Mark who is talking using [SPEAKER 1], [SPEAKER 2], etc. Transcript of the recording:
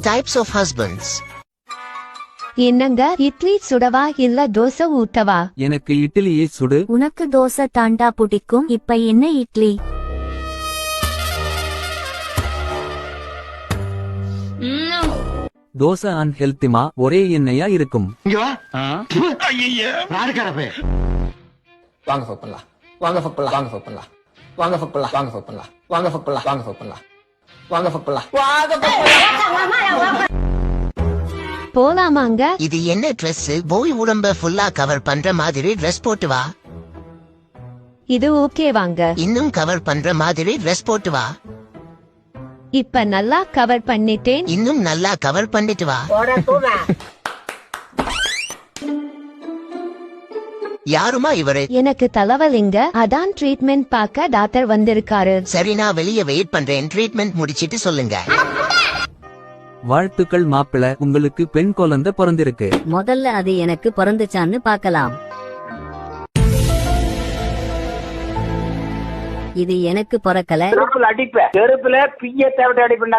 [SPEAKER 1] types of husbands.
[SPEAKER 2] என்னங்க இட்லி சுடவா இல்ல தோசை ஊத்தவா?
[SPEAKER 3] எனக்கு இட்லியே சுடு.
[SPEAKER 4] உனக்கு தோசை தாண்டா பிடிக்கும், இப்ப என்ன இட்லி?
[SPEAKER 3] தோசை அன்ஹெல்த்திமா, ஒரே எண்ணெயா இருக்கும்.
[SPEAKER 1] வாங்க ஃபக் பண்ணலாம், வாங்க ஃபக் பண்ணலாம், வாங்க ஃபக் பண்ணலாம், வாங்க ஃபக் பண்ணலாம், வாங்க ஃபக் பண்ணலாம், வாங்க ஃபக் பண்ணலாம், வாங்க ஃபக் பண்ணலாம், வாங்க ஃபக் பண்ணலாம், வாங்க ஃபக் பண்ணலாம்.
[SPEAKER 2] போலாமாங்க?
[SPEAKER 1] இது என்ன ட்ரெஸ்? போய் உடம்ப ஃபுல்லா கவர் பண்ற மாதிரி ட்ரெஸ் போட்டு வா.
[SPEAKER 2] இது ஓகே வாங்க.
[SPEAKER 1] இன்னும் கவர் பண்ற மாதிரி ட்ரெஸ் போட்டு வா.
[SPEAKER 2] இப்ப நல்லா கவர் பண்ணிட்டேன்.
[SPEAKER 1] இன்னும் நல்லா கவர் பண்ணிட்டு வா. யாருமா இவரு?
[SPEAKER 2] எனக்கு தலைவலிங்க, அதான் ட்ரீட்மெண்ட் பார்க்க டாக்டர் வந்திருக்காரு.
[SPEAKER 1] சரி, நான் வெளியே வெயிட் பண்றேன், ட்ரீட்மெண்ட் முடிச்சிட்டு சொல்லுங்க.
[SPEAKER 3] வாழ்த்துக்கள் மாப்பிள, உங்களுக்கு பெண் குழந்தை பிறந்திருக்கு.
[SPEAKER 4] முதல்ல அது எனக்கு பிறந்துச்சான்னு பார்க்கலாம். இது எனக்கு பிறக்கல.
[SPEAKER 5] செருப்புல பிய தேவட்டை அடிப்பேன்.